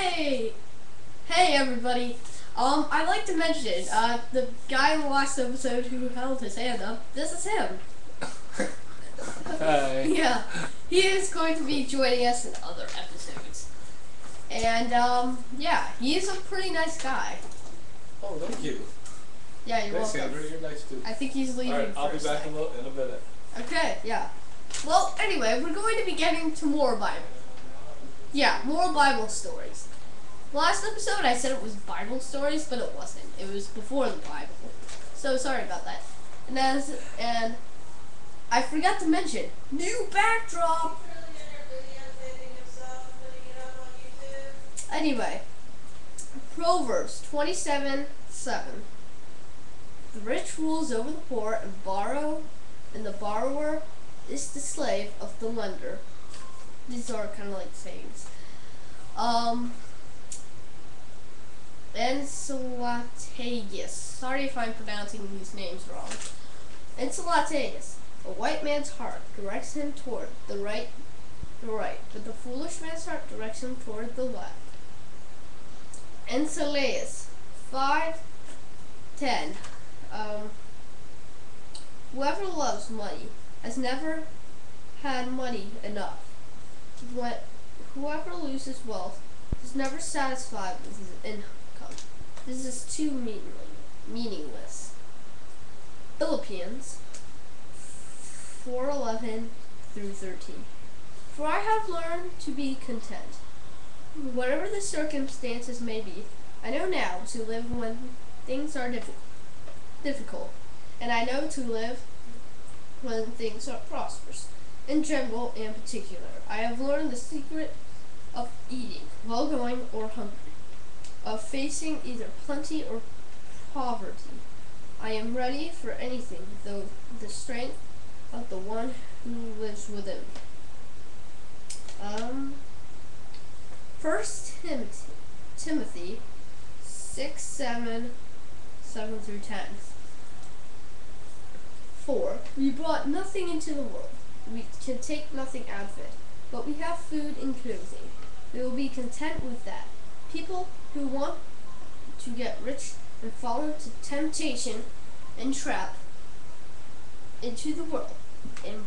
Hey! Hey everybody. I'd like to mention, the guy in the last episode who held his hand up, this is him. Hi. Yeah. He is going to be joining us in other episodes. And, yeah, he's a pretty nice guy. Oh, thank you. Yeah, you're Thanks, welcome. Andrew. You're nice too. I think he's leaving Alright, I'll be first. back in a minute. Okay, yeah. Well, anyway, we're going to be getting to more Bible. Yeah, more Bible stories. Last episode I said it was Bible stories, but it wasn't. It was before the Bible. So sorry about that. And I forgot to mention, new backdrop! Anyway, Proverbs 27:7. The rich rules over the poor and the borrower is the slave of the lender. These are kind of like sayings. Enceladus. Sorry if I'm pronouncing these names wrong. Enceladus. A white man's heart directs him toward the right, but the foolish man's heart directs him toward the left. Enceladus 5:10. Whoever loves money has never had money enough. Whoever loses wealth is never satisfied with his income. This is too meaningless. Philippians 4:11-13. For I have learned to be content, whatever the circumstances may be. I know now to live when things are difficult, and I know to live when things are prosperous. In general and particular, I have learned the secret of eating while going or hungry, of facing either plenty or poverty. I am ready for anything, though the strength of the one who lives within me. 1 Timothy 6:7-10. For we brought nothing into the world, we can take nothing out of it, but we have food and clothing. We will be content with that. People who want to get rich and fall into temptation and trap into the world, and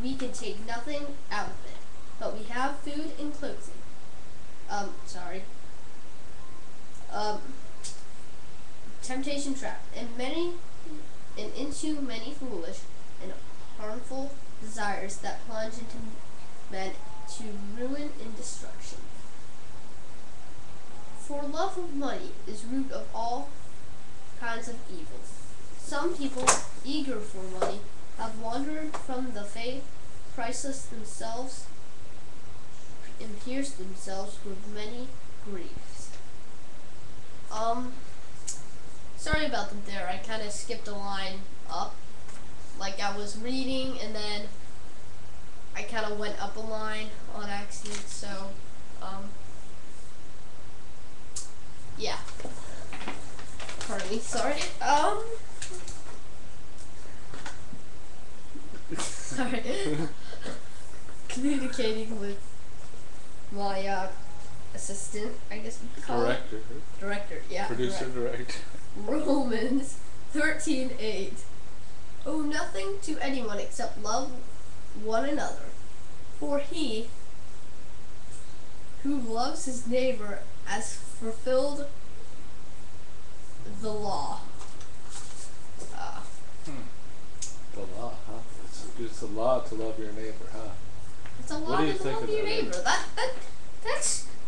we can take nothing out of it, but we have food and clothing. Temptation trap, and into many foolish and harmful desires that plunge into men to ruin and destruction. For love of money is root of all kinds of evil. Some people, eager for money, have wandered from the faith, priceless themselves, and pierced themselves with many griefs. Sorry about that there. I kind of skipped a line up. Like I was reading and then I kind of went up a line on accident, so, yeah. Pardon me, sorry. Sorry. Communicating with my, assistant, I guess we could call it. Director, yeah. Producer, director. Romans 13:8. Owe nothing to anyone except love one another. For he who loves his neighbor has fulfilled the law. The law, huh? It's a law to love your neighbor, huh? It's a What law do you to think love of your that? neighbor.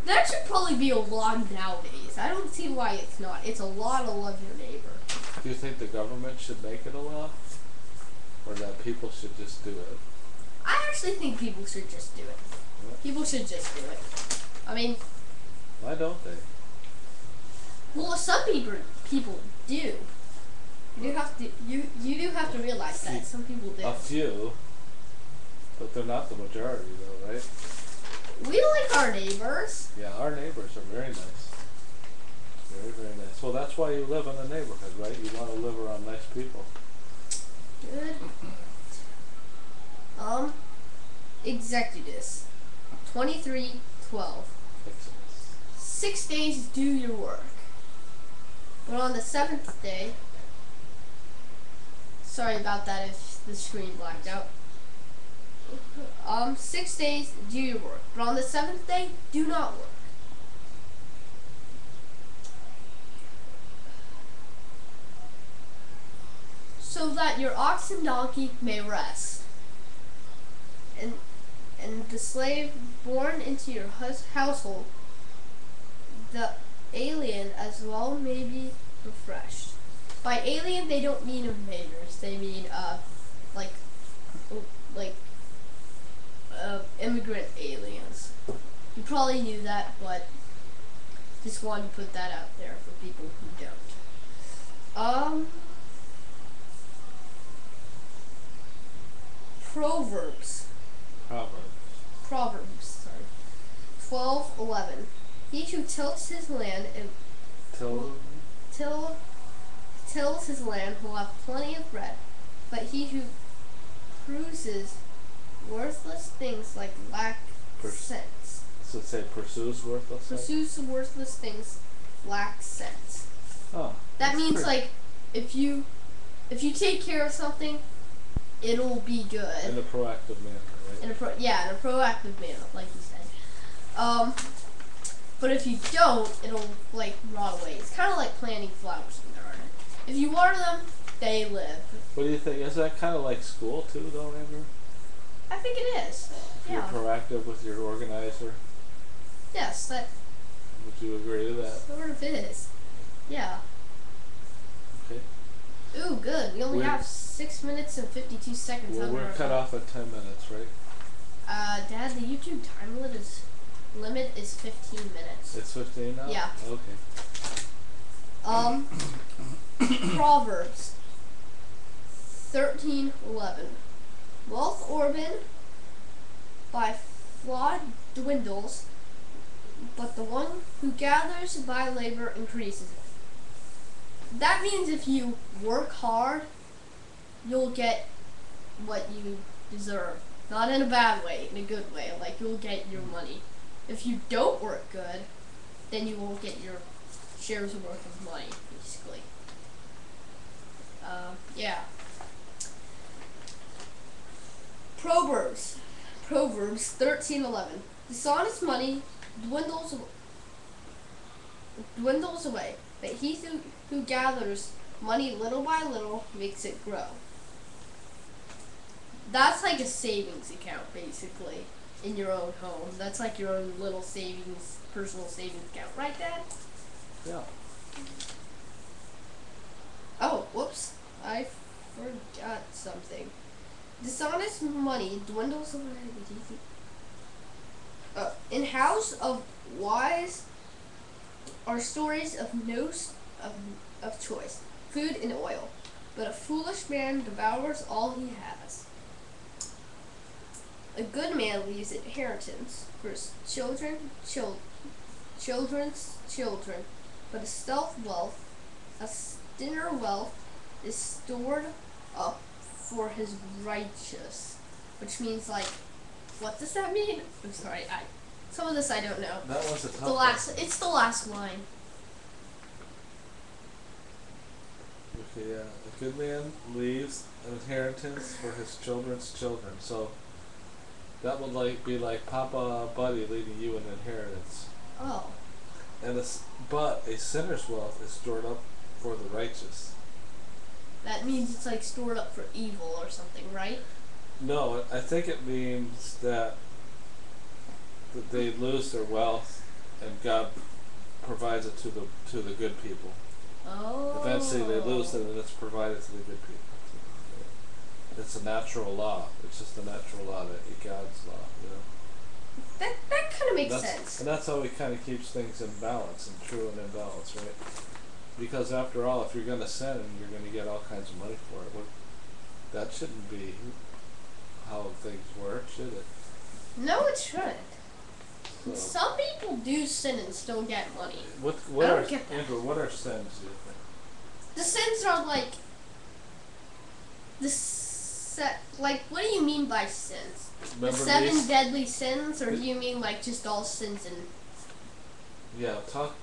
That should probably be a law nowadays. I don't see why it's not. It's a law to love your neighbor. Do you think the government should make it a law? Or that people should just do it? I actually think people should just do it. What? People should just do it. I mean, Why don't they? well, some people do. You do have to realize that some people do. A few. But they're not the majority though, right? We like our neighbors. Yeah, our neighbors are very nice. Very, very nice. Well, that's why you live in a neighborhood, right? You want to live around nice people. Good. Exodus 23:12. 6 days, do your work. But on the 7th day, sorry about that if the screen blacked out. 6 days, do your work. But on the 7th day, do not work. So that your ox and donkey may rest. And the slave born into your household, the alien as well, may be refreshed. By alien, they don't mean invaders. They mean like immigrant aliens. You probably knew that, but just wanted to put that out there for people who don't. Proverbs, sorry. 12:11. He who tills his land and tills his land will have plenty of bread, but he who pruses worthless things lack sense. So say pursues worthless things? Pursues worthless things lack sense. Oh. That means if you take care of something, it'll be good. In a proactive manner, right? In a proactive manner, like you said. But if you don't, it'll rot away. It's kind of like planting flowers in the garden. If you water them, they live. What do you think? Is that kind of like school too, though, Andrew? I think it is. If you're proactive with your organizer? Yes, that. Would you agree to that? Sort of is. Yeah. Okay. Ooh, good. We only have 6 minutes and 52 seconds. Well, we're cut off at 10 minutes, right? Dad, the YouTube time limit is 15 minutes. It's 15 now? Yeah. Okay. Proverbs 13:11. Wealth orphan by fraud dwindles, but the one who gathers by labor increases it. That means if you work hard, you'll get what you deserve. Not in a bad way, in a good way. You'll get your money. If you don't work good, then you won't get your shares worth of money, basically. Yeah. Proverbs 13:11. Dishonest money dwindles away, but he who gathers money little by little makes it grow. That's like a savings account, basically, in your own home. That's like your own little personal savings account, right, Dad? Yeah. Oh, whoops. I forgot something. Dishonest money dwindles away. In House of Wise are stories of of choice, food and oil, but a foolish man devours all he has. A good man leaves inheritance for his children's children, but a stinner wealth is stored up for his righteous, which means what does that mean? I'm sorry, some of this I don't know. That was a tough one. It's the last line. Okay, yeah. A good man leaves an inheritance for his children's children. So that would be like Papa Buddy leaving you an inheritance. Oh. But a sinner's wealth is stored up for the righteous. That means it's stored up for evil or something, right? No, I think it means that they lose their wealth, and God provides it to the good people. Oh. Eventually, they lose it, and it's provided to the good people. It's a natural law. It's just a natural law, God's law, That kind of makes sense. And that's how He kind of keeps things in balance and true and in balance, right? Because after all, if you're going to sin and you're going to get all kinds of money for it, that shouldn't be how things work, should it? No, it shouldn't. So, some people do sin and still get money. What I are, don't get that. Andrew, what are sins, do you think? The sins are what do you mean by sins? Remember the 7 these? deadly sins, or do you mean just all sins and Yeah, talk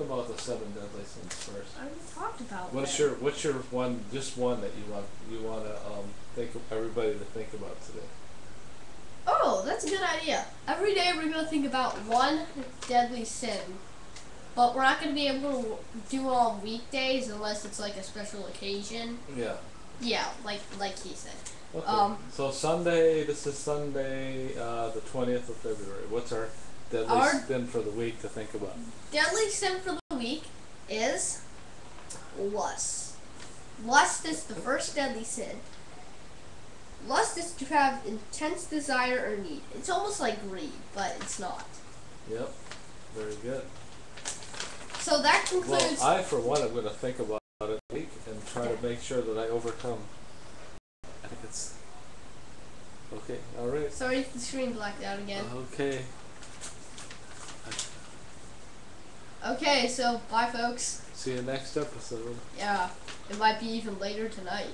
about the seven deadly sins first. I already talked about What's that. your one, just one that you want to think of everybody to think about today? Oh, that's a good idea. Every day we're going to think about one deadly sin. But we're not going to be able to do it on weekdays unless it's like a special occasion. Yeah. Yeah, like he said. Okay. So Sunday, this is Sunday, the 20th of February. What's our deadly sin for the week to think about? Deadly sin for the week is lust. Lust is the first deadly sin. Lust is to have intense desire or need. It's almost like greed, but it's not. Yep. Very good. So that concludes... Well, I, for one, am going to think about it a week and try to make sure that I overcome. I think it's... Okay, alright. Sorry if the screen blacked out again. Okay. Okay, so bye folks. See you next episode. Yeah, it might be even later tonight.